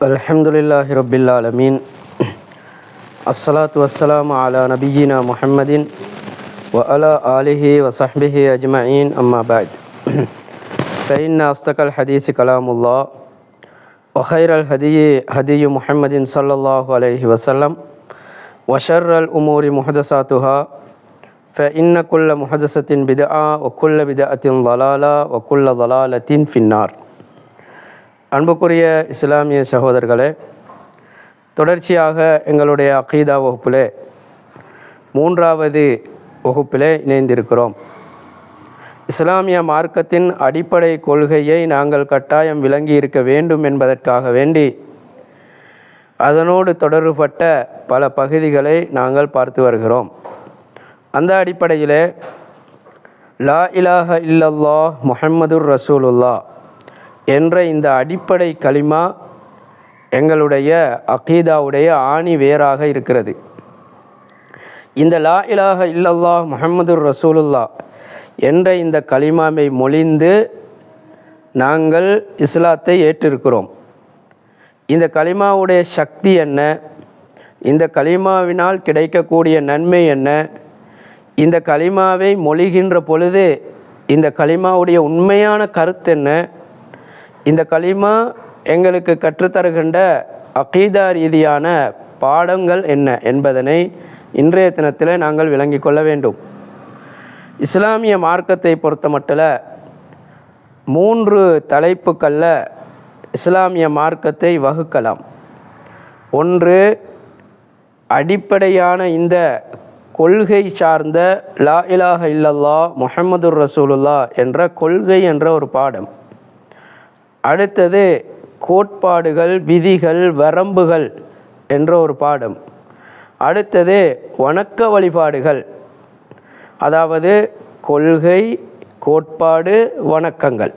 அல்ஹம்துலில்லாஹி ரப்பில் ஆலமீன். அஸ்ஸலாத்து வஸ்ஸலாமு அலா நபியினா முஹம்மதின் வ அலா ஆலிஹி வ ஸஹ்பிஹி அஜ்மஈன். அம்மா பஅத். ஃபஇன்ன அஸ்தகல் ஹதீஸி கலாமுல்லாஹ் வ கைரல் ஹதியி முஹம்மதின் ஸல்லல்லாஹு அலைஹி வஸல்லம் வ ஷர்ரல் உமூரி முஹதஸாத்துஹா ஃபஇன்ன குல்ல முஹதஸத்தின் பித்ஆ வ குல்ல பித்அத்தின் ضலாலா வ குல்ல ضலாலத்தின் ஃபின்னார். அன்புக்குரிய இஸ்லாமிய சகோதரர்களே, தொடர்ச்சியாக எங்களுடைய அகீதா வகுப்பிலே 3வது வகுப்பிலே இணைந்திருக்கிறோம். இஸ்லாமிய மார்க்கத்தின் அடிப்படை கொள்கையை நாங்கள் கட்டாயம் விளங்கி இருக்க வேண்டும் என்பதற்காக வேண்டி அதனோடு தொடர்புபட்ட பல பகுதிகளை நாங்கள் பார்த்து வருகிறோம். அந்த அடிப்படையிலே லா இலாஹ இல்லல்லாஹ் முஹம்மதுர் ரசூலுல்லாஹ் என்ற இந்த அடிப்படை கலிமா எங்களுடைய அகீதாவுடைய ஆணி வேராக இருக்கிறது. இந்த லா இலாஹ இல்லல்லாஹ் முஹம்மதுர் ரசூலுல்லாஹ் என்ற இந்த கலிமாவை மொழிந்து நாங்கள் இஸ்லாத்தை ஏற்றிருக்கிறோம். இந்த கலிமாவுடைய சக்தி என்ன, இந்த கலிமாவினால் கிடைக்கக்கூடிய நன்மை என்ன, இந்த கலிமாவை மொழிகின்ற பொழுது இந்த கலிமாவுடைய உண்மையான கருத்து என்ன, இந்த கலிமா எங்களுக்கு கற்றுத்தருகின்ற அகீதா ரீதியான பாடங்கள் என்ன என்பதனை இன்றைய தினத்தில் நாங்கள் விளங்கி கொள்ள வேண்டும். இஸ்லாமிய மார்க்கத்தை பொறுத்த மட்டில் 3 தலைப்புக்களில் இஸ்லாமிய மார்க்கத்தை வகுக்கலாம். ஒன்று, அடிப்படையான இந்த கொள்கை சார்ந்த லா இலாஹ இல்லல்லாஹ் முஹம்மதுர் ரசூலுல்லாஹ் என்ற கொள்கை என்ற ஒரு பாடம். அடுத்தது, கோட்பாடுகள், விதிகள், வரம்புகள் என்ற ஒரு பாடம். அடுத்தது, வணக்க வழிபாடுகள், அதாவது கொள்கை, கோட்பாடு, வணக்கங்கள்.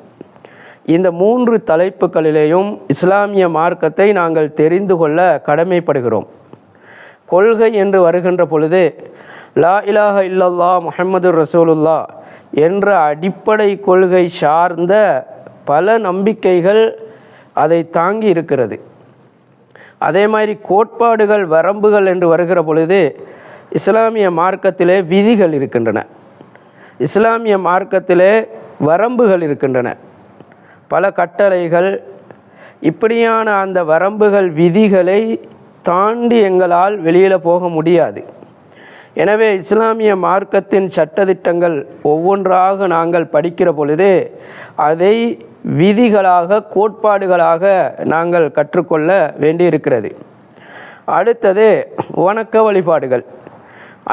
இந்த 3 தலைப்புகளிலேயும் இஸ்லாமிய மார்க்கத்தை நாங்கள் தெரிந்து கொள்ள கடமைப்படுகிறோம். கொள்கை என்று வருகின்ற பொழுது லா இலாஹ இல்லல்லாஹ் முஹம்மதுர் ரசூலுல்லாஹ் என்ற அடிப்படை கொள்கை சார்ந்த பல நம்பிக்கைகள் அதை தாங்கி இருக்கிறது. அதே மாதிரி கோட்பாடுகள், வரம்புகள் என்று வருகிற பொழுது இஸ்லாமிய மார்க்கத்திலே விதிகள் இருக்கின்றன, இஸ்லாமிய மார்க்கத்திலே வரம்புகள் இருக்கின்றன, பல கட்டளைகள். இப்படியான அந்த வரம்புகள், விதிகளை தாண்டி எங்களால் வெளியில் போக முடியாது. எனவே இஸ்லாமிய மார்க்கத்தின் சட்டதிட்டங்கள் ஒவ்வொன்றாக நாங்கள் படிக்கிற பொழுது அதை விதிகளாக, கோட்பாடுகளாக நாங்கள் கற்றுக்கொள்ள வேண்டியிருக்கிறது. அடுத்தது, வணக்க வழிபாடுகள்.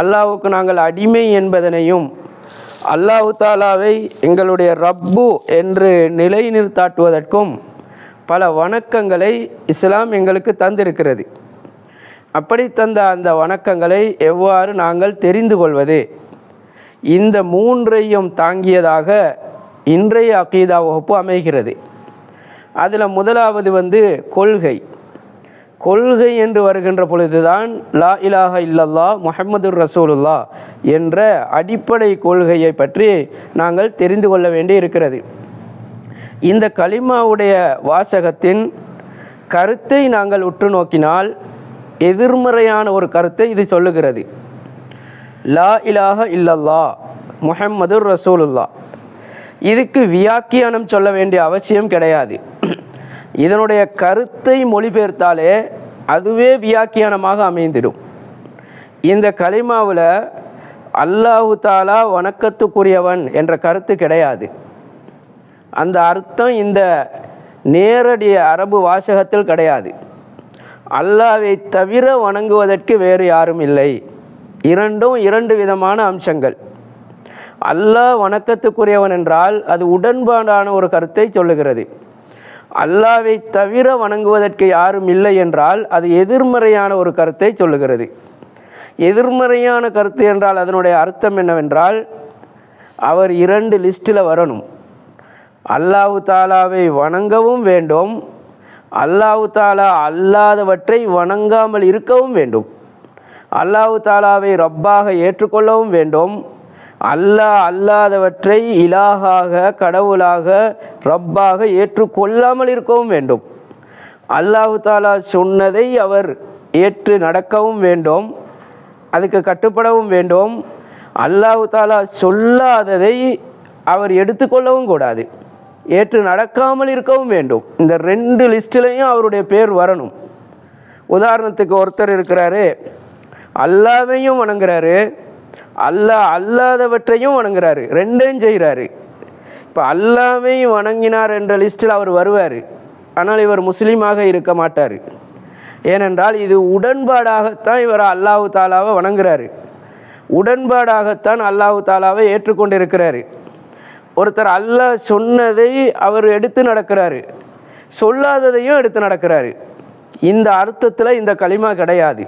அல்லாஹ்வுக்கு நாங்கள் அடிமை என்பதனையும் அல்லாஹ் தாலாவை எங்களுடைய ரப்பு என்று நிலைநிறுத்தாட்டுவதற்கும் பல வணக்கங்களை இஸ்லாம் எங்களுக்கு தந்திருக்கிறது. அப்படி தந்த அந்த வணக்கங்களை எவ்வாறு நாங்கள் தெரிந்து கொள்வது, இந்த 3ஐயும் தாங்கியதாக இன்றைய அகீதா வகுப்பு அமைகிறது. அதில் முதலாவது கொள்கை. கொள்கை என்று வருகின்ற பொழுதுதான் லா இலாஹ இல்லல்லாஹ் முஹம்மதுர் ரசூலுல்லாஹ் என்ற அடிப்படை கொள்கையை பற்றி நாங்கள் தெரிந்து கொள்ள வேண்டி இருக்கிறது. இந்த கலிமாவுடைய வாசகத்தின் கருத்தை நாங்கள் உற்று நோக்கினால் எதிர்மறையான ஒரு கருத்தை இது சொல்லுகிறது. லா இலாஹ இல்லல்லாஹ் முஹம்மதுர் ரசூலுல்லாஹ், இதுக்கு வியாக்கியானம் சொல்ல வேண்டிய அவசியம் கிடையாது. இதனுடைய கருத்தை மொழிபெயர்த்தாலே அதுவே வியாக்கியானமாக அமைந்திடும். இந்த கலிமாவில் அல்லாஹு தாலா வணக்கத்துக்குரியவன் என்ற கருத்து கிடையாது. அந்த அர்த்தம் இந்த நேரடி அரபு வாசகத்தில் கிடையாது. அல்லாஹ்வை தவிர வணங்குவதற்கு வேறு யாரும் இல்லை. இரண்டும் 2 விதமான அம்சங்கள். அல்லாஹ் வணக்கத்துக்குரியவன் என்றால் அது உடன்பாடான ஒரு கருத்தை சொல்லுகிறது. அல்லாஹ்வை தவிர வணங்குவதற்கு யாரும் இல்லை என்றால் அது எதிர்மறையான ஒரு கருத்தை சொல்லுகிறது. எதிர்மறையான கருத்து என்றால் அதனுடைய அர்த்தம் என்னவென்றால் அவர் 2 லிஸ்ட்டில் வரணும். அல்லாஹ் தாலாவை வணங்கவும் வேண்டும், அல்லாஹ் தாலா அல்லாதவற்றை வணங்காமல் இருக்கவும் வேண்டும். அல்லாஹ் தாலாவை ரப்பாக ஏற்றுக்கொள்ளவும் வேண்டும், அல்லாஹ் அல்லாதவற்றை இலாகாக, கடவுளாக, ரப்பாக ஏற்றுக்கொள்ளாமல் இருக்கவும் வேண்டும். அல்லாஹு தாலா சொன்னதை அவர் ஏற்று நடக்கவும் வேண்டும், அதுக்கு கட்டுப்படவும் வேண்டும். அல்லாஹு தாலா சொல்லாததை அவர் எடுத்துக்கொள்ளவும் கூடாது, ஏற்று நடக்காமல் இருக்கவும் வேண்டும். இந்த 2 லிஸ்ட்லேயும் அவருடைய பேர் வரணும். உதாரணத்துக்கு ஒருத்தர் இருக்கிறாரு, அல்லாவையும் வணங்குறாரு, அல்லாஹ் அல்லாதவற்றையும் வணங்குறாரு, 2யும் செய்கிறாரு. இப்போ அல்லாவையும் வணங்கினார் என்ற லிஸ்ட்டில் அவர் வருவார், ஆனால் இவர் முஸ்லீமாக இருக்க மாட்டார். ஏனென்றால் இது உடன்பாடாகத்தான் இவர் அல்லாஹு தாலாவை வணங்குறாரு, உடன்பாடாகத்தான் அல்லாஹு தாலாவை ஏற்றுக்கொண்டிருக்கிறாரு. ஒருத்தர் அல்லாஹ் சொன்னதை அவர் எடுத்து நடக்கிறாரு, சொல்லாததையும் எடுத்து நடக்கிறாரு. இந்த அர்த்தத்தில் இந்த கலிமா கிடையாது.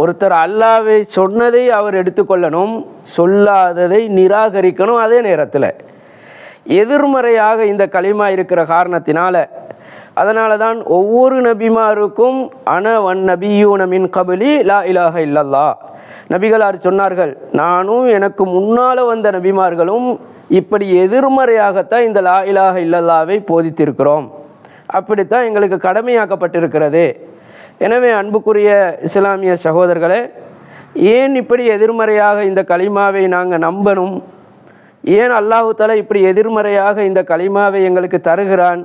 ஒருத்தர் அல்லாஹ்வை சொன்னதை அவர் எடுத்துக்கொள்ளணும், சொல்லாததை நிராகரிக்கணும். அதே நேரத்தில் எதிர்மறையாக இந்த கலிமா இருக்கிற காரணத்தினால, அதனால தான் ஒவ்வொரு நபிமாருக்கும் அன வன் நபியூன மின் கபிலி லா இலாஹ இல்லல்லா, நபிகளார் சொன்னார்கள், நானும் எனக்கு முன்னால் வந்த நபிமார்களும் இப்படி எதிர்மறையாகத்தான் இந்த லா இலாஹ இல்லல்லாவை போதித்திருக்கிறோம், அப்படித்தான் எங்களுக்கு கடமையாக்கப்பட்டிருக்கிறது. எனவே அன்புக்குரிய இஸ்லாமிய சகோதரர்களே, ஏன் இப்படி எதிர்மறையாக இந்த கலிமாவை நாங்கள் நம்பணும்? ஏன் அல்லாஹு தஆலா இப்படி எதிர்மறையாக இந்த கலிமாவை எங்களுக்கு தருகிறான்?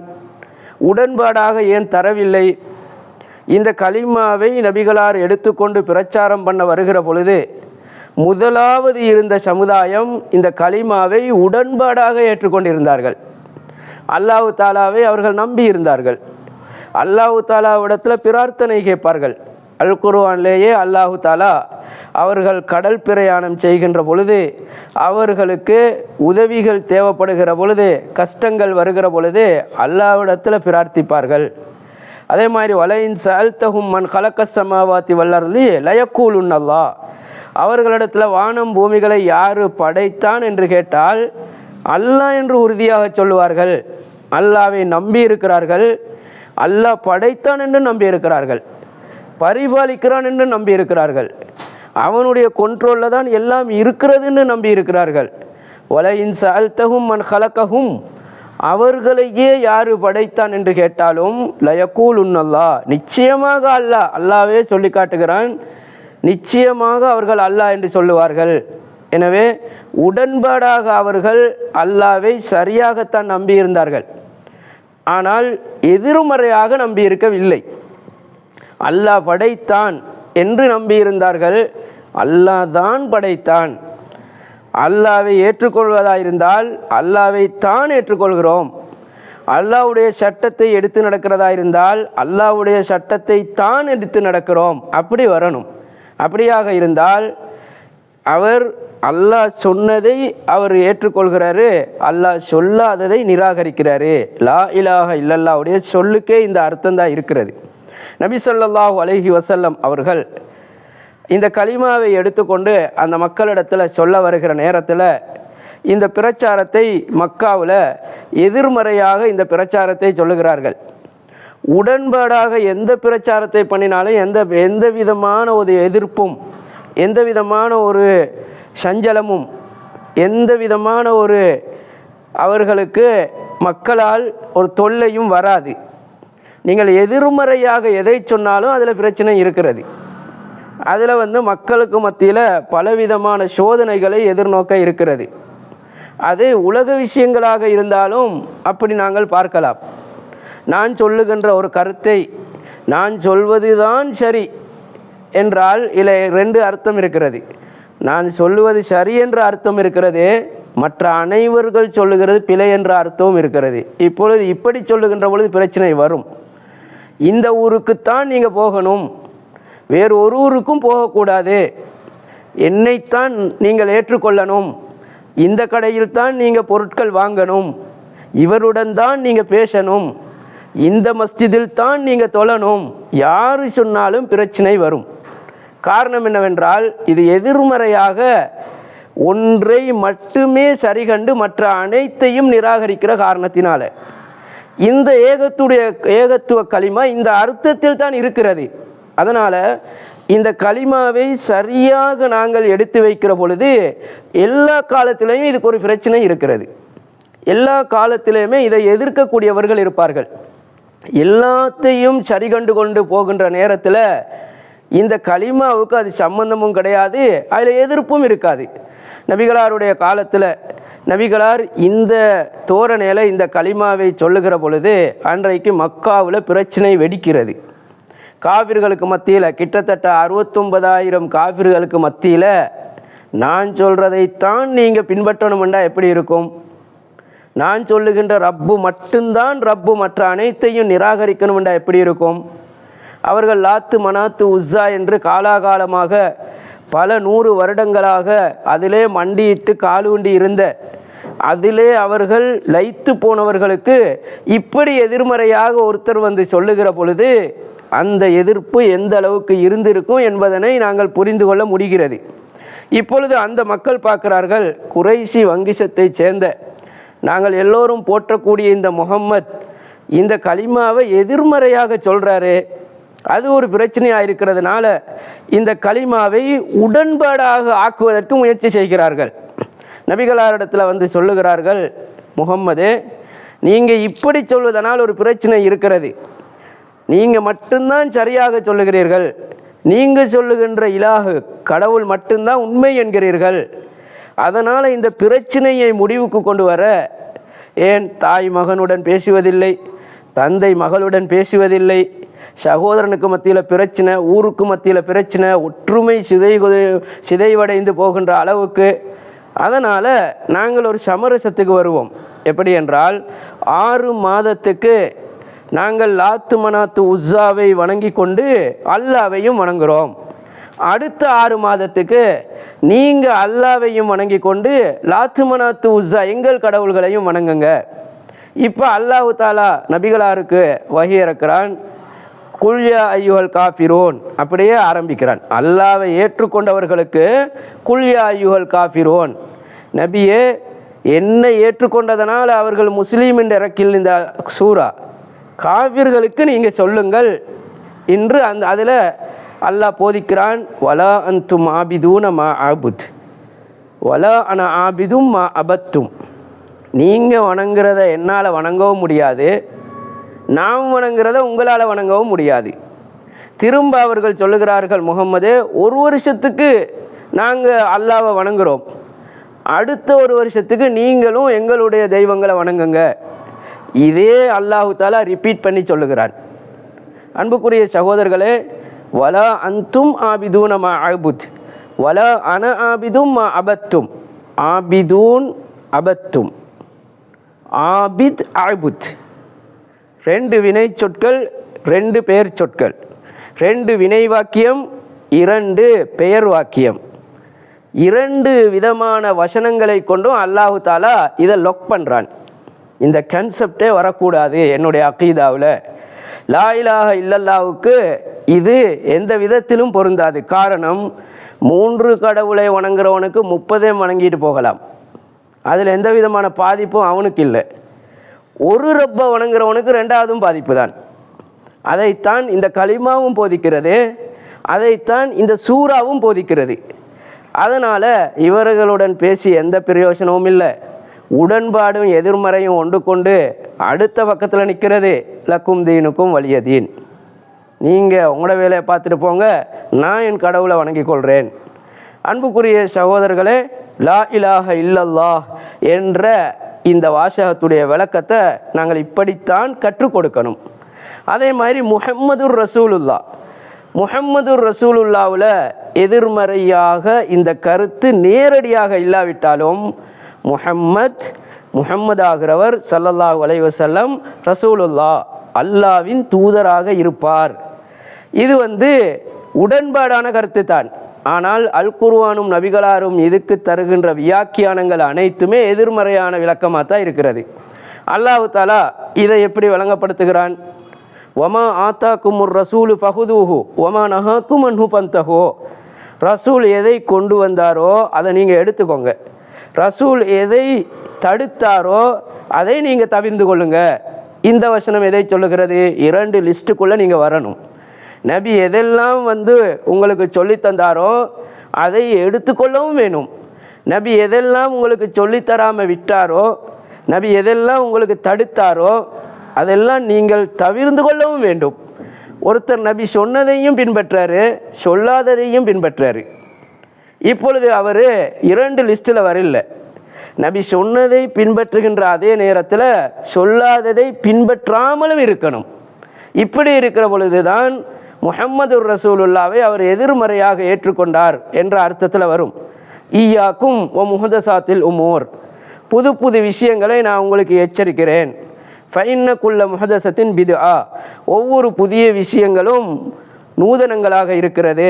உடன்பாடாக ஏன் தரவில்லை? இந்த கலிமாவை நபிகளார் எடுத்துக்கொண்டு பிரச்சாரம் பண்ண வருகிற பொழுது முதலாவது இருந்த சமுதாயம் இந்த கலிமாவை உடன்பாடாக ஏற்றுக்கொண்டிருந்தார்கள். அல்லாஹு தாலாவை அவர்கள் நம்பி இருந்தார்கள். அல்லாஹு தாலாவிடத்தில் பிரார்த்தனை கேட்பார்கள். அல் குர்ஆனிலேயே அல்லாஹு தாலா அவர்கள் கடல் பிரயாணம் செய்கின்ற பொழுது, அவர்களுக்கு உதவிகள் தேவைப்படுகிற பொழுது, கஷ்டங்கள் வருகிற பொழுது அல்லாஹ்விடத்தில் பிரார்த்திப்பார்கள். அதே மாதிரி வலையின் சஅல்தஹும் மன் கலக்கஸ் ஸமாவாத்தி வல் அர்தி லயக்கூலுன் அல்லாஹ், அவர்களிடத்தில் வானம் பூமிகளை யார் படைத்தான் என்று கேட்டால் அல்லாஹ் என்று உறுதியாக சொல்லுவார்கள். அல்லாஹ்வை நம்பி இருக்கிறார்கள், அல்லாஹ் படைத்தான் என்று நம்பி இருக்கிறார்கள், பரிபாலிக்கிறான் என்று நம்பி இருக்கிறார்கள், அவனுடைய கொண்ட்ரோலில் தான் எல்லாம் இருக்கிறதுன்னு நம்பி இருக்கிறார்கள். வலையின் சஅல்தஹும் மன் கலக்கஹும், அவர்களையே யார் படைத்தான் என்று கேட்டாலும் லயக்கூலுன் அல்லாஹ், நிச்சயமாக அல்லாஹ், அல்லாஹ்வே சொல்லி காட்டுகிறான், நிச்சயமாக அவர்கள் அல்லாஹ் என்று சொல்லுவார்கள். எனவே உடன்பாடாக அவர்கள் அல்லாஹ்வை சரியாகத்தான் நம்பியிருந்தார்கள், ஆனால் எதிர்மறையாக நம்பியிருக்கவில்லை. அல்லாஹ் படைத்தான் என்று நம்பியிருந்தார்கள், அல்லாஹ் தான் படைத்தான். அல்லாஹ்வை ஏற்றுக்கொள்வதாயிருந்தால் அல்லாஹ்வை தான் ஏற்றுக்கொள்கிறோம், அல்லாஹ்வுடைய சட்டத்தை எடுத்து நடக்கிறதா இருந்தால் அல்லாஹ்வுடைய சட்டத்தை தான் எடுத்து நடக்கிறோம், அப்படி வரணும். அப்படியாக இருந்தால் அவர் அல்லாஹ் சொன்னதை அவர் ஏற்றுக்கொள்கிறாரு, அல்லாஹ் சொல்லாததை நிராகரிக்கிறாரு. லா இலாஹ இல்லல்லாஹ்வுடைய சொல்லுக்கே இந்த அர்த்தம் தான் இருக்கிறது. நபி ஸல்லல்லாஹு அலைஹி வஸல்லம் அவர்கள் இந்த கலிமாவை எடுத்துக்கொண்டு அந்த மக்களிடத்தில் சொல்ல வருகிற நேரத்தில் இந்த பிரச்சாரத்தை மக்காவில் எதிர்மறையாக இந்த பிரச்சாரத்தை சொல்லுகிறார்கள். உடன்பாடாக எந்த பிரச்சாரத்தை பண்ணினாலும் எந்த விதமான ஒரு எதிர்ப்பும், எந்த விதமான ஒரு சஞ்சலமும், எந்த விதமான ஒரு அவர்களுக்கு மக்களால் ஒரு தொல்லையும் வராது. நீங்கள் எதிர்மறையாக எதை சொன்னாலும் அதில் பிரச்சனை இருக்கிறது. அதில் மக்களுக்கு மத்தியில் பலவிதமான சோதனைகளை எதிர்நோக்க இருக்கிறது. அது உலக விஷயங்களாக இருந்தாலும் அப்படி நாங்கள் பார்க்கலாம். நான் சொல்லுகின்ற ஒரு கருத்தை நான் சொல்வது தான் சரி என்றால் இதில் 2 அர்த்தம் இருக்கிறது. நான் சொல்லுவது சரி என்ற அர்த்தம் இருக்கிறது, மற்ற அனைவர்கள் சொல்லுகிறது பிழை என்ற அர்த்தமும் இருக்கிறது. இப்பொழுது இப்படி சொல்லுகின்ற பொழுது பிரச்சனை வரும். இந்த ஊருக்குத்தான் நீங்கள் போகணும், வேறு ஒரு ஊருக்கும் போகக்கூடாது, என்னைத்தான் நீங்கள் ஏற்றுக்கொள்ளணும், இந்த கடையில் தான் நீங்கள் பொருட்கள் வாங்கணும், இவருடன் தான் நீங்கள் பேசணும், இந்த மஸ்ஜிதில் தான் நீங்கள் தொழணும், யார் சொன்னாலும் பிரச்சனை வரும். காரணம் என்னவென்றால் இது எதிர்மறையாக ஒன்றை மட்டுமே சரிகண்டு மற்ற அனைத்தையும் நிராகரிக்கிற காரணத்தினால. இந்த ஏகத்துவ கலிமா இந்த அர்த்தத்தில் தான் இருக்கிறது. அதனால் இந்த கலிமாவை சரியாக நாங்கள் எடுத்து வைக்கிற பொழுது எல்லா காலத்திலையும் இதுக்கு ஒரு பிரச்சனை இருக்கிறது. எல்லா காலத்திலையுமே இதை எதிர்க்கக்கூடியவர்கள் இருப்பார்கள். எல்லாத்தையும் சரி கண்டு கொண்டு போகின்ற நேரத்தில் இந்த கலிமாவுக்கு அது சம்பந்தமும் கிடையாது, அதில் எதிர்ப்பும் இருக்காது. நபிகளாருடைய காலத்தில் நபிகளார் இந்த தோரணையில் இந்த கலிமாவை சொல்லுகிற பொழுது அன்றைக்கு மக்காவில் பிரச்சனை வெடிக்கிறது. காஃபிர்களுக்கு மத்தியில் கிட்டத்தட்ட 69,000 காஃபிர்களுக்கு மத்தியில் நான் சொல்கிறதைத்தான் நீங்கள் பின்பற்றணுமெண்டா எப்படி இருக்கும்? நான் சொல்லுகின்ற ரப்பு மட்டும்தான் ரப்பு, மற்ற அனைத்தையும் நிராகரிக்கணுமெண்டா எப்படி இருக்கும்? அவர்கள் லாத்து மனாத்து உஸ்ஸா என்று காலாகாலமாக பல 100 வருடங்களாக அதிலே மண்டியிட்டு காலுண்டி இருந்த, அதிலே அவர்கள் லயித்து போனவர்களுக்கு இப்படி எதிர்மறையாக ஒருத்தர் வந்து சொல்லுகிற பொழுது அந்த எதிர்ப்பு எந்த அளவுக்கு இருந்திருக்கும் என்பதனை நாங்கள் புரிந்து கொள்ள முடிகிறது. இப்பொழுது அந்த மக்கள் பார்க்கிறார்கள், குறைஷி வங்கிசத்தை சேர்ந்த நாங்கள் எல்லோரும் போற்றக்கூடிய இந்த முஹம்மத் இந்த கலிமாவை எதிர்மறையாக சொல்கிறாரு, அது ஒரு பிரச்சனையாக இருக்கிறதுனால இந்த கலிமாவை உடன்பாடாக ஆக்குவதற்கு முயற்சி செய்கிறார்கள். நபிகளாரிடத்தில் வந்து சொல்லுகிறார்கள், முஹம்மதே நீங்கள் இப்படி சொல்வதனால் ஒரு பிரச்சனை இருக்கிறது, நீங்கள் மட்டும்தான் சரியாக சொல்லுகிறீர்கள், நீங்கள் சொல்லுகின்ற இலாஹு கடவுள் மட்டும்தான் உண்மை என்கிறீர்கள், அதனால் இந்த பிரச்சனையை முடிவுக்கு கொண்டு வர ஏன் தாய் மகனுடன் பேசுவதில்லை, தந்தை மகளுடன் பேசுவதில்லை, சகோதரனுக்கு மத்தியில் பிரச்சனை, ஊருக்கு மத்தியில் பிரச்சனை, ஒற்றுமை சிதைவடைந்து போகின்ற அளவுக்கு. அதனால் நாங்கள் ஒரு சமரசத்துக்கு வருவோம். எப்படி என்றால் 6 மாதத்துக்கு நாங்கள் லாத்து மனாத்து உஸ்ஸாவை வணங்கி கொண்டு அல்லாவையும் வணங்குகிறோம், அடுத்த 6 மாதத்துக்கு நீங்கள் அல்லாவையும் வணங்கி கொண்டு லாத்து மனாத்து உஸ்ஸா எங்கள் கடவுள்களையும் வணங்குங்க. இப்போ அல்லாஹு தாலா நபிகளாருக்கு வஹி இறக்கிறான், குல்யா ஐயுஹல் காஃபிரோன் அப்படியே ஆரம்பிக்கிறான். அல்லாவை ஏற்றுக்கொண்டவர்களுக்கு குல்யா ஐயுஹல் காஃபிரோன், நபியே என்னை ஏற்றுக்கொண்டதனால் அவர்கள் முஸ்லீம் என்று இறக்கில் இந்த சூரா, காஃபிர்களுக்கு நீங்கள் சொல்லுங்கள் என்று அதில் அல்லாஹ் போதிக்கிறான். வலா அந்தும் ஆபிதூன மா ஆபுத் வலா அன ஆபிதும் மா அபத்தும், நீங்கள் வணங்குறத என்னால் வணங்கவும் முடியாது, நாம் வணங்குறத உங்களால் வணங்கவும் முடியாது. திரும்ப அவர்கள் சொல்லுகிறார்கள், முஹம்மதே 1 வருஷத்துக்கு நாங்கள் அல்லாவை வணங்குகிறோம், அடுத்த 1 வருஷத்துக்கு நீங்களும் எங்களுடைய தெய்வங்களை வணங்குங்க. இதே அல்லாஹு தாலா ரிப்பீட் பண்ணி சொல்லுகிறான். அன்புக்குரிய சகோதரர்களே, வலா அந்தும் ஆபிதூன மா ஆபுத் வலா அன ஆபிதும் மா அபத்தும், ஆபிதூன் அபத்தும், ஆபித் ஆபுத், 2 வினை சொற்கள், 2 பெயர் சொற்கள், 2 வினை வாக்கியம், 2 பெயர் வாக்கியம், 2 விதமான வசனங்களை கொண்டும் அல்லாஹு தாலா இதை லொக் பண்ணுறான். இந்த கான்செப்டே வரக்கூடாது என்னுடைய அகீதாவில். லா இலாஹ இல்லல்லாவுக்கு இது எந்த விதத்திலும் பொருந்தாது. காரணம், 3 கடவுளை வணங்குறவனுக்கு 30 வணங்கிட்டு போகலாம், அதில் எந்த விதமான பாதிப்பும் அவனுக்கு இல்லை. ஒரு ரப்பை வணங்குறவனுக்கு 2வதும் பாதிப்பு தான். அதைத்தான் இந்த கலிமாவும் போதிக்கிறது, அதைத்தான் இந்த சூறாவும் போதிக்கிறது. அதனால் இவர்களுடன் பேசி எந்த பிரயோஜனமும் இல்லை. உடன்பாடும் எதிர்மறையும் ஒன்று கொண்டு அடுத்த பக்கத்தில் நிற்கிறது, லக்கும் தீனுக்கும் வலிய தீன், நீங்கள் உங்களோட வேலையை பார்த்துட்டு போங்க, நான் என் கடவுளை வணங்கி கொள்கிறேன். அன்புக்குரிய சகோதரர்களே, லா இலாஹ இல்லல்லாஹ் என்ற இந்த வாசகத்துடைய விளக்கத்தை நாங்கள் இப்படித்தான் கற்றுக் கொடுக்கணும். அதே மாதிரி முஹம்மதுர் ரசூலுல்லா, முஹம்மதுர் ரசூலுல்லாவில் எதிர்மறையாக இந்த கருத்து நேரடியாக இல்லாவிட்டாலும் முஹம்மதாகிறவர் ஸல்லல்லாஹு அலைஹி வஸல்லம் ரசூலுல்லா, அல்லாவின் தூதராக இருப்பார். இது உடன்பாடான கருத்து தான். ஆனால் அல் குர்ஆனும் நபிகளாரும் இதுக்கு தருகின்ற வியாக்கியானங்கள் அனைத்துமே எதிர்மறையான விளக்கமாக தான் இருக்கிறது. அல்லாஹு தாலா இதை எப்படி வழங்கப்படுத்துகிறான்? வமா ஆத்தாக்குமுர் ரசூலு ஃபஹுதூஹு வமா நஹாக்கும் அன்ஹு ஃபந்தஹு, ரசூல் எதை கொண்டு வந்தாரோ அதை நீங்கள் எடுத்துக்கோங்க, ரசூல் எதை தடுத்தாரோ அதை நீங்கள் தவிர்ந்து கொள்ளுங்க. இந்த வசனம் எதை சொல்லுகிறது? 2 லிஸ்ட்டுக்குள்ளே நீங்கள் வரணும். நபி எதெல்லாம் உங்களுக்கு சொல்லித்தந்தாரோ அதை எடுத்துக்கொள்ளவும் வேணும். நபி எதெல்லாம் உங்களுக்கு சொல்லித்தராமல் விட்டாரோ, நபி எதெல்லாம் உங்களுக்கு தடுத்தாரோ அதெல்லாம் நீங்கள் தவிர்ந்து கொள்ளவும் வேண்டும். ஒருத்தர் நபி சொன்னதையும் பின்பற்றாரு, சொல்லாததையும் பின்பற்றாரு. இப்பொழுது அவர் 2 லிஸ்ட்டில் வரல. நபி சொன்னதை பின்பற்றுகின்ற அதே நேரத்தில் சொல்லாததை பின்பற்றாமலும் இருக்கணும். இப்படி இருக்கிற பொழுதுதான் முஹம்மது ரசூலுல்லாவை அவர் எதிர்மறையாக ஏற்றுக்கொண்டார் என்ற அர்த்தத்தில் வரும். ஈயாக்கும் ஒ முஹதசாத்தில் உமூர், புது புது விஷயங்களை நான் உங்களுக்கு எச்சரிக்கிறேன். ஃபைன்னக்குள்ள முஹதசத்தின் பிதுஆ, ஒவ்வொரு புதிய விஷயங்களும் நூதனங்களாக இருக்கிறது.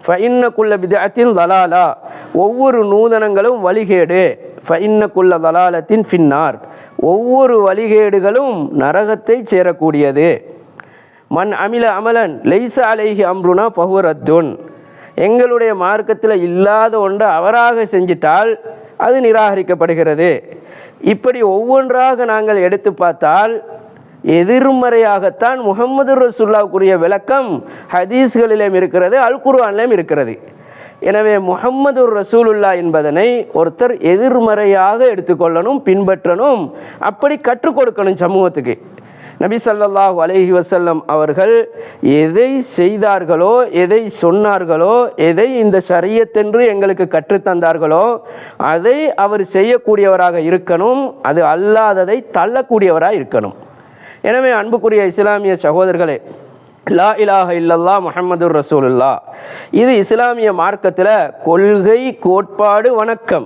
ஃபைன்னக்குள்ள பிதுஅத்தின் தலாலா, ஒவ்வொரு நூதனங்களும் வழிகேடு. ஃபைன்னக்குள்ள தலாலத்தின் ஃபின்னார், ஒவ்வொரு வழிகேடுகளும் நரகத்தை சேரக்கூடியது. மன் அமில அமலன் லைஸ அலைஹி அம்ருனா ஃபஹுவ ரத்துன், எங்களுடைய மார்க்கத்தில் இல்லாத ஒன்றை அவராக செஞ்சிட்டால் அது நிராகரிக்கப்படுகிறது. இப்படி ஒவ்வொன்றாக நாங்கள் எடுத்து பார்த்தால் எதிர்மறையாகத்தான் முஹம்மது ரசூலுல்லாஹ்வுக்குரிய விளக்கம் ஹதீஸ்களிலும் இருக்கிறது, அல் குர்ஆனிலும் இருக்கிறது. எனவே முஹம்மது ரசூலுல்லாஹ் என்பதனை ஒருத்தர் எதிர்மறையாக எடுத்துக்கொள்ளணும், பின்பற்றணும், அப்படி கற்றுக் கொடுக்கணும் சமூகத்துக்கு. நபி ஸல்லல்லாஹு அலைஹி வஸல்லம் அவர்கள் எதை செய்தார்களோ, எதை சொன்னார்களோ, எதை இந்த ஷரியத்தென்று எங்களுக்கு கற்றுத்தந்தார்களோ அதை அவர் செய்யக்கூடியவராக இருக்கணும். அது அல்லாததை தள்ளக்கூடியவராக இருக்கணும். எனவே அன்புக்குரிய இஸ்லாமிய சகோதரர்களே, லா இலாஹ இல்லல்லாஹ் முஹம்மது ரசூலுல்லாஹ், இது இஸ்லாமிய மார்க்கத்தில் கொள்கை, கோட்பாடு, வணக்கம்.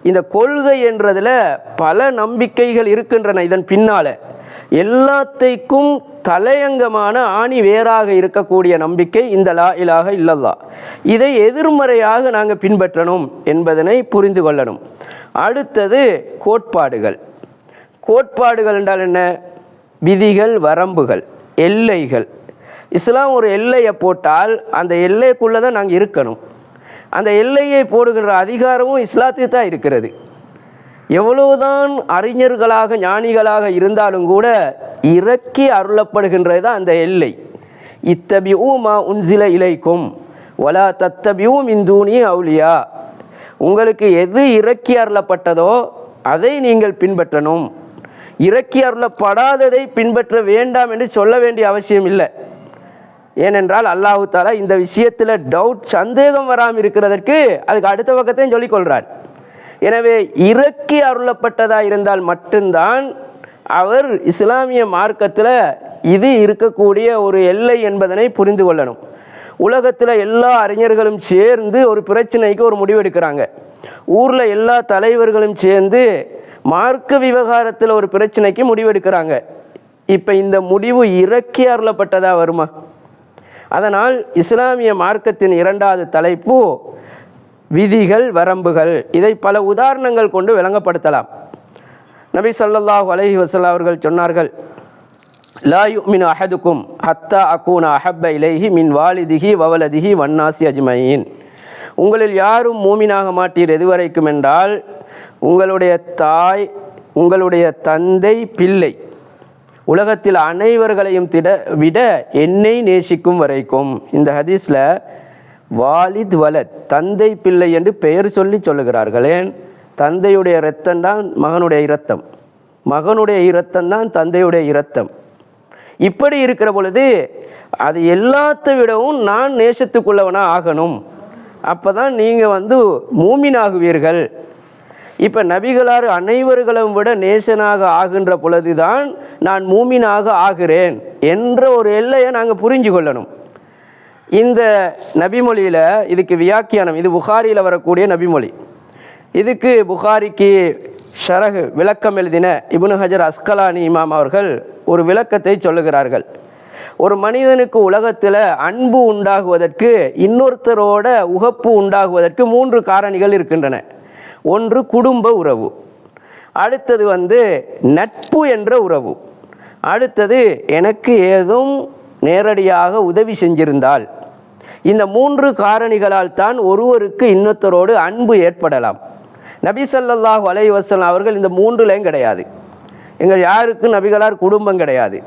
இந்த கொள்கை என்றதில் பல நம்பிக்கைகள் இருக்கின்றன. இதன் பின்னால் எல்லாத்தைக்கும் தலையங்கமான ஆணி வேறாக இருக்கக்கூடிய நம்பிக்கை இந்த லா இலாஹ இல்லல்லாஹ். இதை எதிர்மறையாக நாங்கள் பின்பற்றணும் என்பதனை புரிந்து கொள்ளணும். அடுத்தது கோட்பாடுகள். கோட்பாடுகள் என்றால் என்ன? விதிகள், வரம்புகள், எல்லைகள். இஸ்லாம் ஒரு எல்லையை போட்டால் அந்த எல்லைக்குள்ளே தான் நாங்கள் இருக்கணும். அந்த எல்லையை போடுகின்ற அதிகாரமும் இஸ்லாத்துக்கு தான் இருக்கிறது. எவ்வளவுதான் அறிஞர்களாக ஞானிகளாக இருந்தாலும் கூட இறக்கி அருளப்படுகின்றது தான் அந்த எல்லை. இத்தபியூ மா உன்சில இலைக்கும் வலா தத்தபியூ மின் தூனி அவுலியா, உங்களுக்கு எது இறக்கி அருளப்பட்டதோ அதை நீங்கள் பின்பற்றணும். இறக்கி அருளப்படாததை பின்பற்ற வேண்டாம் என்று சொல்ல வேண்டிய அவசியம் இல்லை. ஏனென்றால் அல்லாஹு தாலா இந்த விஷயத்தில் டவுட், சந்தேகம் வராமல் இருக்கிறதற்கு அதுக்கு அடுத்த பக்கத்தையும் சொல்லிக்கொள்கிறார். எனவே இறக்கி அருளப்பட்டதாக இருந்தால் மட்டும்தான் அவர் இஸ்லாமிய மார்க்கத்தில் இது இருக்கக்கூடிய ஒரு எல்லை என்பதனை புரிந்து கொள்ளணும். உலகத்தில் எல்லா அறிஞர்களும் சேர்ந்து ஒரு பிரச்சனைக்கு ஒரு முடிவெடுக்கிறாங்க. ஊரில் எல்லா தலைவர்களும் சேர்ந்து மார்க்க விவகாரத்தில் ஒரு பிரச்சனைக்கு முடிவெடுக்கிறாங்க. இப்போ இந்த முடிவு இறக்கி அருளப்பட்டதாக வருமா? அதனால் இஸ்லாமிய மார்க்கத்தின் 2வது தலைப்பு விதிகள், வரம்புகள். இதை பல உதாரணங்கள் கொண்டு விளங்கப்படுத்தலாம். நபி ஸல்லல்லாஹு அலைஹி வஸல்லம் அவர்கள் சொன்னார்கள், லா யுமினு அஹதுக்கும் ஹத்தா அகூன அஹப்ப இலைஹி மின் வாலிதிஹி வவலதிஹி வன்னாசி அஜ்மஈன், உங்களில் யாரும் மூமினாக மாட்டீர் எதுவரைக்கும் என்றால் உங்களுடைய தாய், உங்களுடைய தந்தை, பிள்ளை, உலகத்தில் அனைவர்களையும் விட என்னை நேசிக்கும் வரைக்கும். இந்த ஹதீஸில் வாலித் வலத், தந்தை பிள்ளை என்று பெயர் சொல்லி சொல்லுகிறார்கள். ஏன்? தந்தையுடைய இரத்தம் தான் மகனுடைய இரத்தம், மகனுடைய இரத்தம் தான் தந்தையுடைய இரத்தம். இப்படி இருக்கிற பொழுது அது எல்லாத்தை விடவும் நான் நேசத்துக்குள்ளவனாக ஆகணும். அப்போ தான் நீங்கள் மூமினாகுவீர்கள். இப்போ நபிகளார் அனைவர்களும் விட நேசனாக ஆகின்ற பொழுதுதான் நான் மூமினாக ஆகிறேன் என்ற ஒரு எல்லையை நாங்கள் புரிஞ்சு கொள்ளணும். இந்த நபிமொழியில் இதுக்கு வியாக்கியானம், இது புகாரியில் வரக்கூடிய நபிமொழி. இதுக்கு புகாரிக்கு ஷரஹ் விளக்கம் எழுதின இப்னு ஹஜர் அஸ்கலானி இமாம் அவர்கள் ஒரு விளக்கத்தை சொல்லுகிறார்கள். ஒரு மனிதனுக்கு உலகத்தில் அன்பு உண்டாகுவதற்கு, இன்னொருத்தரோட உகப்பு உண்டாகுவதற்கு 3 காரணிகள் இருக்கின்றன. ஒன்று குடும்ப உறவு, அடுத்தது நட்பு என்ற உறவு, அடுத்தது எனக்கு ஏதும் நேரடியாக உதவி செஞ்சிருந்தால். இந்த 3 காரணிகளால் தான் ஒருவருக்கு இன்னொருத்தரோடு அன்பு ஏற்படலாம். நபி ஸல்லல்லாஹு அலைஹி வஸல்லம் அவர்கள் இந்த 3லையும் கிடையாது. எங்கள் யாருக்கும் நபிகளார் குடும்பம் கிடையாது.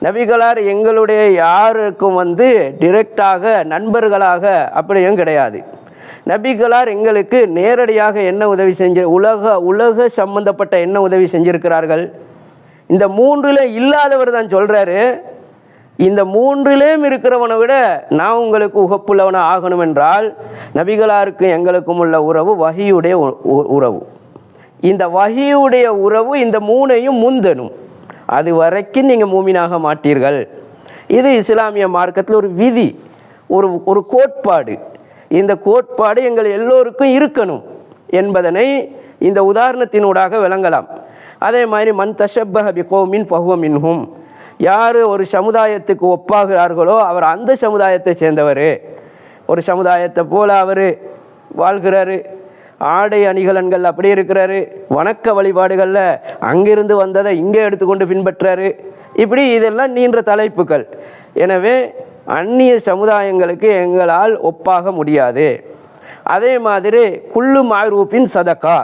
நபிகளார் எங்களுடைய யாருக்கும் டிரெக்டாக நண்பர்களாக அப்படியும் கிடையாது. நபிகளார் எங்களுக்கு நேரடியாக என்ன உதவி உலக சம்பந்தப்பட்ட என்ன உதவி செஞ்சிருக்கிறார்கள்? இந்த மூன்றில் இல்லாதவர் தான் சொல்கிறாரு, இந்த மூன்றிலேயும் இருக்கிறவனை விட நான் உங்களுக்கு உகப்புள்ளவனை ஆகணும் என்றால் நபிகளாருக்கும் எங்களுக்கும் உள்ள உறவு வஹியுடைய உறவு. இந்த வஹியுடைய உறவு இந்த மூணையும் முந்தணும். அது வரைக்கும் நீங்கள் மூமினாக மாட்டீர்கள். இது இஸ்லாமிய மார்க்கத்தில் ஒரு விதி, ஒரு கோட்பாடு. இந்த கோட்பாடு எங்கள் எல்லோருக்கும் இருக்கணும் என்பதனை இந்த உதாரணத்தினூடாக விளங்கலாம். அதே மாதிரி மன் தஷப்பஹ பிகௌமின் ஃபஹுவ மின்ஹும், யார் ஒரு சமுதாயத்துக்கு ஒப்பாகிறார்களோ அவர் அந்த சமுதாயத்தை சேர்ந்தவர். ஒரு சமுதாயத்தை போல் அவர் வாழ்கிறாரு, ஆடை அணிகலன்கள் அப்படி இருக்கிறாரு, வணக்க வழிபாடுகளில் அங்கிருந்து வந்ததை இங்கே எடுத்துக்கொண்டு பின்பற்றாரு. இப்படி இதெல்லாம் நீண்ட தலைப்புகள். எனவே அந்நிய சமுதாயங்களுக்கு எங்களால் ஒப்பாக முடியாது. அதே மாதிரி குல்லு மாரூஃபின் சதக்கா,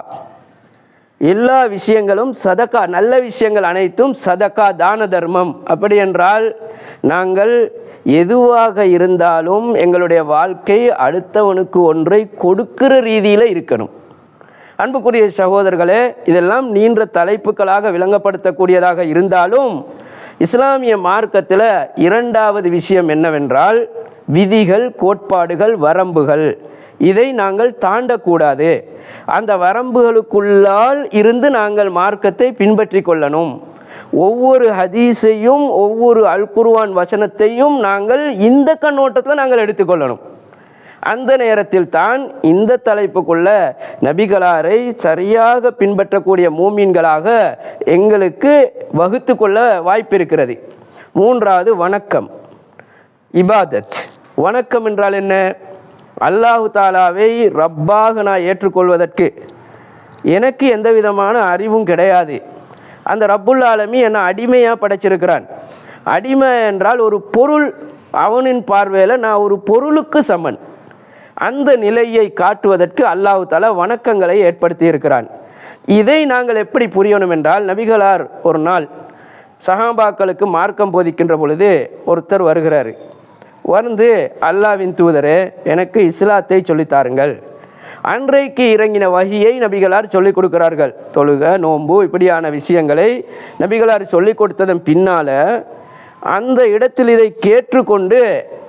எல்லா விஷயங்களும் சதக்கா, நல்ல விஷயங்கள் அனைத்தும் சதக்கா, தான தர்மம். அப்படி என்றால் நாங்கள் எதுவாக இருந்தாலும் எங்களுடைய வாழ்க்கை அடுத்தவனுக்கு ஒன்றை கொடுக்கிற ரீதியில் இருக்கணும். அன்புக்குரிய சகோதரர்களே, இதெல்லாம் நீண்ட தலைப்புகளாக விளங்கப்படுத்தக்கூடியதாக இருந்தாலும் இஸ்லாமிய மார்க்கத்தில் இரண்டாவது விஷயம் என்னவென்றால் விதிகள், கோட்பாடுகள், வரம்புகள். இதை நாங்கள் தாண்டக்கூடாது. அந்த வரம்புகளுக்குள்ளால் இருந்து நாங்கள் மார்க்கத்தை பின்பற்றி கொள்ளணும். ஒவ்வொரு ஹதீஸையும் ஒவ்வொரு அல் குர்ஆன் வசனத்தையும் நாங்கள் இந்த கண்ணோட்டத்தில் நாங்கள் எடுத்துக்கொள்ளணும். அந்த நேரத்தில் தான் இந்த தலைப்புக்குள்ள நபிகளாரை சரியாக பின்பற்றக்கூடிய மூமீன்களாக எங்களுக்கு வகுத்து கொள்ள வாய்ப்பு இருக்கிறது. மூன்றாவது வணக்கம், இபாதத். வணக்கம் என்றால் என்ன? அல்லாஹு தாலாவை ரப்பாக நான் ஏற்றுக்கொள்வதற்கு எனக்கு எந்த விதமான அறிவும் கிடையாது. அந்த ரப்புல் ஆலமீன் என்னை அடிமையாக படைச்சிருக்கிறான். அடிமை என்றால் ஒரு பொருள், அவனின் பார்வையில் நான் ஒரு பொருளுக்கு சமன். அந்த நிலையை காட்டுவதற்கு அல்லாஹு தாலா வணக்கங்களை ஏற்படுத்தி இருக்கிறான். இதை நாங்கள் எப்படி புரியணும் என்றால், நபிகளார் ஒரு நாள் சஹாபாக்களுக்கு மார்க்கம் போதிக்கின்ற பொழுது ஒருத்தர் வருகிறார். வந்து அல்லாஹ்வின் தூதரே, எனக்கு இஸ்லாத்தை சொல்லித்தாருங்கள். அன்றைக்கு இறங்கின வஹியை நபிகளார் சொல்லிக் கொடுக்கிறார்கள். தொழுக, நோன்பு இப்படியான விஷயங்களை நபிகளார் சொல்லிக் கொடுத்ததன் பின்னால் அந்த இடத்தில் இதை கேட்டுக்கொண்டு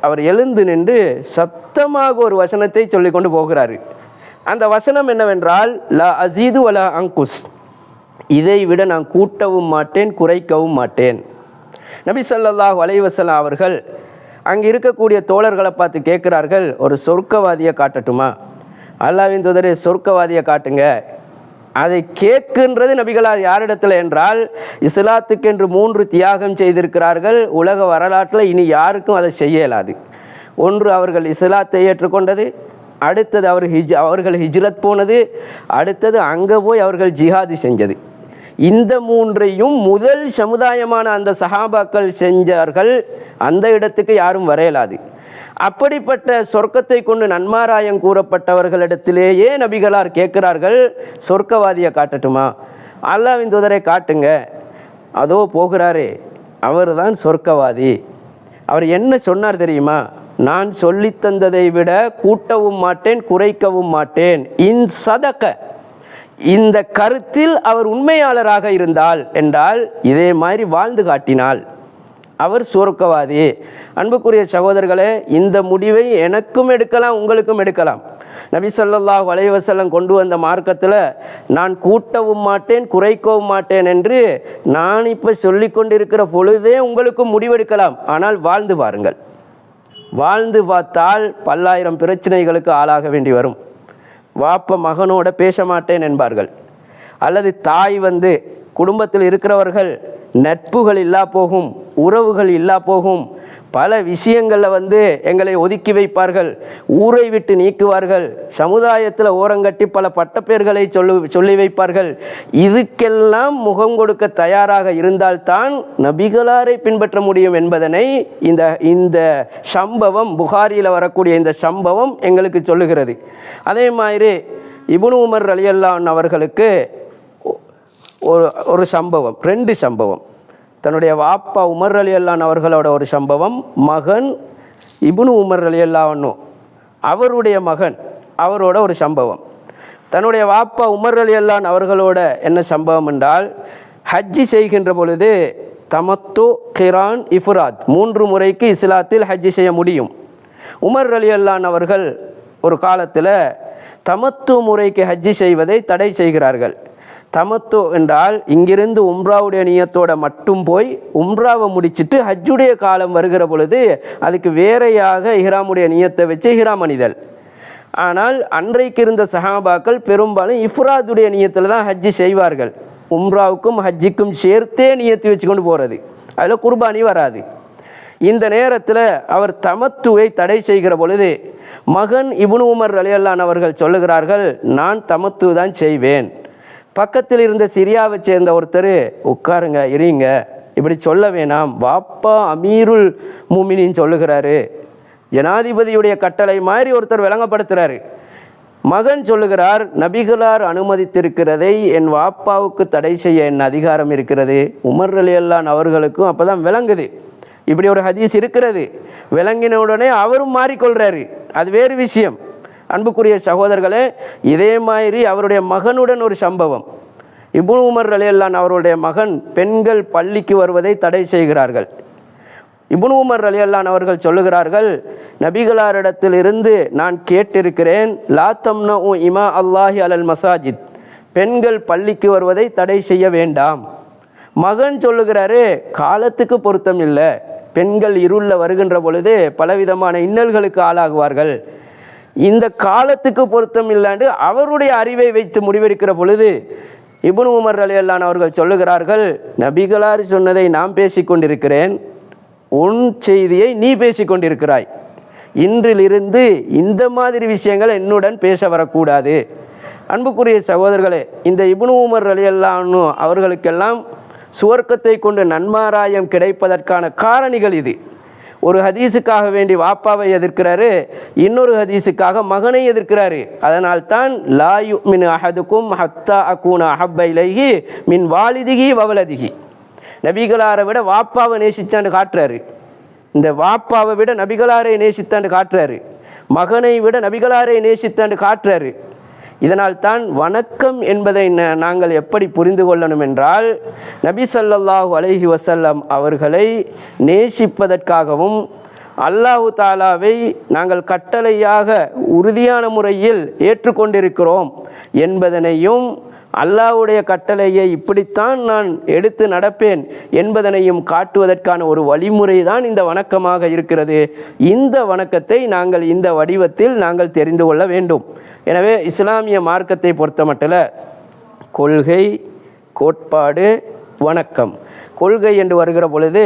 அவர் எழுந்து நின்று சப்தமாக ஒரு வசனத்தை சொல்லி கொண்டு போகிறார். அந்த வசனம் என்னவென்றால், லா அசீது வலா அங்குஸ், இதை விட நான் கூட்டவும் மாட்டேன், குறைக்கவும் மாட்டேன். நபி ஸல்லல்லாஹு அலைஹி வஸல்லம் அவர்கள் அங்கே இருக்கக்கூடிய தோழர்களை பார்த்து கேட்குறார்கள், ஒரு சொர்க்கவாதியை காட்டட்டுமா? அல்லாஹ்வின் தூதரே, சொர்க்கவாதியை காட்டுங்க. அதை கேட்கின்றது நபிகளார் யாரிடத்தில் என்றால், இஸ்லாத்துக்கென்று 3 தியாகம் செய்திருக்கிறார்கள். உலக வரலாற்றில் இனி யாருக்கும் அதை செய்ய இயலாது. ஒன்று அவர்கள் இஸ்லாத்தை ஏற்றுக்கொண்டது, அடுத்தது அவர்கள் ஹிஜ்ரத் போனது, அடுத்தது அங்கே போய் அவர்கள் ஜிஹாதி செஞ்சது. இந்த 3ஐயும் முதல் சமுதாயமான அந்த சஹாபாக்கள் செஞ்சார்கள். அந்த இடத்துக்கு யாரும் வரையலாது. அப்படிப்பட்ட சொர்க்கத்தை கொண்டு நன்மாராயம் கூறப்பட்டவர்களிடத்திலேயே நபிகளார் கேட்கிறார்கள், சொர்க்கவாதியை காட்டட்டுமா? அல்லாஹ்வின் தூதரை காட்டுங்க. அதோ போகிறாரே, அவர் தான் சொர்க்கவாதி. அவர் என்ன சொன்னார் தெரியுமா? நான் சொல்லித்தந்ததை விட கூட்டவும் மாட்டேன், குறைக்கவும் மாட்டேன். இன் சதக, இந்த கருத்தில் அவர் உண்மையாளராக இருந்தால் என்றால், இதே மாதிரி வாழ்ந்து காட்டினால் அவர் சொர்க்கவாதி. அன்புக்குரிய சகோதரர்களே, இந்த முடிவை எனக்கும் எடுக்கலாம், உங்களுக்கும் எடுக்கலாம். நபி ஸல்லல்லாஹு அலைஹி வஸல்லம் கொண்டு வந்த மார்க்கத்தில் நான் கூட்டவும் மாட்டேன், குறைக்கவும் மாட்டேன் என்று நான் இப்போ சொல்லி கொண்டிருக்கிற பொழுதே உங்களுக்கும் முடிவெடுக்கலாம். ஆனால் வாழ்ந்து பாருங்கள். வாழ்ந்து பார்த்தால் பல்லாயிரம் பிரச்சனைகளுக்கு ஆளாக வேண்டி வரும். வாப்ப மகனோட பேச மாட்டேன் என்பார்கள், அல்லது தாய் குடும்பத்தில் இருக்கிறவர்கள் நட்புகள் இல்லா போகும், உறவுகள் இல்லா போகும். பல விஷயங்களில் எங்களை ஒதுக்கி வைப்பார்கள், ஊரை விட்டு நீக்குவார்கள், சமுதாயத்தில் ஓரங்கட்டி பல பட்டப்பேர்களை சொல்லி வைப்பார்கள். இதுக்கெல்லாம் முகம் கொடுக்க தயாராக இருந்தால்தான் நபிகளாரை பின்பற்ற முடியும் என்பதனை இந்த சம்பவம், புகாரியில் வரக்கூடிய இந்த சம்பவம் எங்களுக்கு சொல்லுகிறது. அதே மாதிரி இப்னு உமர் ரலியல்லாஹு அன்ஹு அவர்களுக்கு ஒரு சம்பவம், 2 சம்பவம். தன்னுடைய வாப்பா உமர் ரலியல்லாஹு அன்ஹு அவர்களோட ஒரு சம்பவம், மகன் இப்னு உமர் ரலியல்லாஹு அன்ஹு அவருடைய மகன் அவரோட ஒரு சம்பவம். தன்னுடைய வாப்பா உமர் ரலியல்லாஹு அன்ஹு அவர்களோட என்ன சம்பவம் என்றால், ஹஜ்ஜி செய்கின்ற பொழுது தமத்து, கிரான், இஃப்ராத் 3 முறைக்கு இஸ்லாத்தில் ஹஜ்ஜி செய்ய முடியும். உமர் ரலியல்லாஹு அவர்கள் ஒரு காலத்தில் தமத்து முறைக்கு ஹஜ்ஜி செய்வதை தடை செய்கிறார்கள். தமத்து என்றால் இங்கிருந்து உம்ராவுடைய நியத்தோட மட்டும் போய் உம்ராவை முடிச்சுட்டு ஹஜ்ஜுடைய காலம் வருகிற பொழுது அதுக்கு வேறையாக இஹ்ராமுடைய நியத்தை வச்சு இஹ்ராம் அணிதல். ஆனால் அன்றைக்கு இருந்த சஹாபாக்கள் பெரும்பாலும் இஃப்ராதுடைய நியத்தில் தான் ஹஜ்ஜி செய்வார்கள். உம்ராவுக்கும் ஹஜ்ஜிக்கும் சேர்த்தே நியத்து வச்சு கொண்டு போகிறது, அதில் குர்பானி வராது. இந்த நேரத்தில் அவர் தமத்துவை தடை செய்கிற பொழுது மகன் இப்னு உமர் ரலியல்லாஹு அவர்கள் சொல்லுகிறார்கள், நான் தமத்து தான் செய்வேன். பக்கத்தில் இருந்த சிரியாவை சேர்ந்த ஒருத்தர், உட்காருங்க, இருங்க, இப்படி சொல்ல வேணாம், வாப்பா அமீருல் மூமினின் சொல்லுகிறாரு, ஜனாதிபதியுடைய கட்டளை மாதிரி ஒருத்தர் விளங்கப்படுத்துகிறாரு. மகன் சொல்லுகிறார், நபிகளார் அனுமதித்திருக்கிறதை என் வாப்பாவுக்கு தடை செய்ய என் அதிகாரம் இருக்கிறது. உமர் ரலியல்லாஹு அவர்களுக்கும் அப்போ தான் விளங்குது இப்படி ஒரு ஹதீஸ் இருக்கிறது. விளங்கின உடனே அவரும் மாறிக்கொள்கிறாரு, அது வேறு விஷயம். அன்புக்குரிய சகோதரர்களே, இதே மாதிரி அவருடைய மகனுடன் ஒரு சம்பவம். இப்னு உமர் ரலியல்லாஹு அவருடைய மகன் பெண்கள் பள்ளிக்கு வருவதை தடை செய்கிறார்கள். இப்னு உமர் ரலியல்லாஹு அவர்கள் சொல்லுகிறார்கள், நபிகளாரிடத்திலிருந்து நான் கேட்டிருக்கிறேன், லா தம்னஉ இமா அல்லாஹி அலல் மசாஜித், பெண்கள் பள்ளிக்கு வருவதை தடை செய்ய வேண்டாம். மகன் சொல்லுகிறாரு, காலத்துக்கு பொருத்தம் இல்லை, பெண்கள் இருளில் வருகின்ற பொழுது பலவிதமான இன்னல்களுக்கு ஆளாகுவார்கள், இந்த காலத்துக்கு பொருத்தம் இல்லாண்டு அவருடைய அறிவை வைத்து முடிவெடுக்கிற பொழுது இப்னு உமர் ரலியல்லாஹு அவர்கள் சொல்லுகிறார்கள், நபிகளார் சொன்னதை நான் பேசிக்கொண்டிருக்கிறேன், உன் செய்தியை நீ பேசிக்கொண்டிருக்கிறாய், இன்றிலிருந்து இந்த மாதிரி விஷயங்கள் என்னுடன் பேச வரக்கூடாது. அன்புக்குரிய சகோதரர்களே, இந்த இப்னு உமர் ரலியல்லாஹு அவர்களுக்கெல்லாம் சுவர்க்கத்தை கொண்டு நன்மாராயம் கிடைப்பதற்கான காரணிகள் இது. ஒரு ஹதீஸுக்காக வேண்டி வாப்பாவை எதிர்க்கிறாரு, இன்னொரு ஹதீஸுக்காக மகனை எதிர்க்கிறாரு. அதனால் தான் லா யுமினு அஹதுக்கும் ஹத்தா அகூன அஹப்ப இலைஹி மின் வாலிதிஹி வவலதிஹி, நபிகளாரை விட வாப்பாவை நேசித்தாண்டு காட்டுறாரு. இந்த வாப்பாவை விட நபிகளாரை நேசித்தாண்டு காட்டுறாரு, மகனை விட நபிகளாரை நேசித்தாண்டு காட்டுறாரு. இதனால் தான் வணக்கம் என்பதை நாங்கள் எப்படி புரிந்து கொள்ளணும் என்றால், நபி ஸல்லல்லாஹு அலைஹி வஸல்லம் அவர்களை நேசிப்பதற்காகவும் அல்லாஹு தாலாவை நாங்கள் கட்டளையாக உறுதியான முறையில் ஏற்றுக்கொண்டிருக்கிறோம் என்பதனையும், அல்லாஹ்வுடைய கட்டளையை இப்படித்தான் நான் எடுத்து நடப்பேன் என்பதனையும் காட்டுவதற்கான ஒரு வழிமுறை தான் இந்த வணக்கமாக இருக்கிறது. இந்த வணக்கத்தை நாங்கள் இந்த வடிவத்தில் நாங்கள் தெரிந்து கொள்ள வேண்டும். எனவே இஸ்லாமிய மார்க்கத்தை பொறுத்தமட்டில் கொள்கை, கோட்பாடு, வணக்கம். கொள்கை என்று வருகிற பொழுது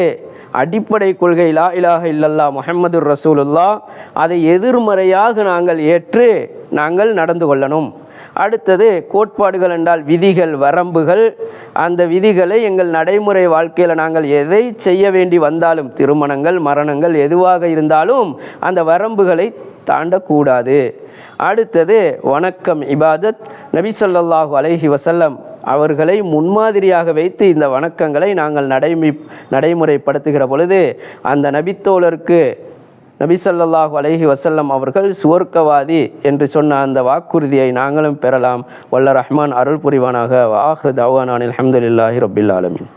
அடிப்படை கொள்கை லா இலாஹ இல்லல்லாஹ் முஹம்மதுர் ரசூலுல்லாஹ், அதை எதிர்மறையாக நாங்கள் ஏற்று நாங்கள் நடந்து கொள்ளணும். அடுத்தது கோட்பாடுகள் என்றால் விதிகள், வரம்புகள். அந்த விதிகளை எங்கள் நடைமுறை வாழ்க்கையில் நாங்கள் எதை செய்ய வேண்டி வந்தாலும், திருமணங்கள், மரணங்கள் எதுவாக இருந்தாலும் அந்த வரம்புகளை தாண்டக்கூடாது. அடுத்தது வணக்கம், இபாதத். நபி ஸல்லல்லாஹு அலைஹி வஸல்லம் அவர்களை முன்மாதிரியாக வைத்து இந்த வணக்கங்களை நாங்கள் நடைமுறைப்படுத்துகிற பொழுது அந்த நபித்தோழருக்கு நபி ஸல்லல்லாஹு அலைஹி வஸல்லம் அவர்கள் சுவர்க்கவாதி என்று சொன்ன அந்த வாக்குறுதியை நாங்களும் பெறலாம். வல்ல ரஹ்மான் அருள் புரிவானாக. வ ஆஹிரு தஅவானா அல்ஹம்துலில்லாஹி ரப்பில் ஆலமீன்.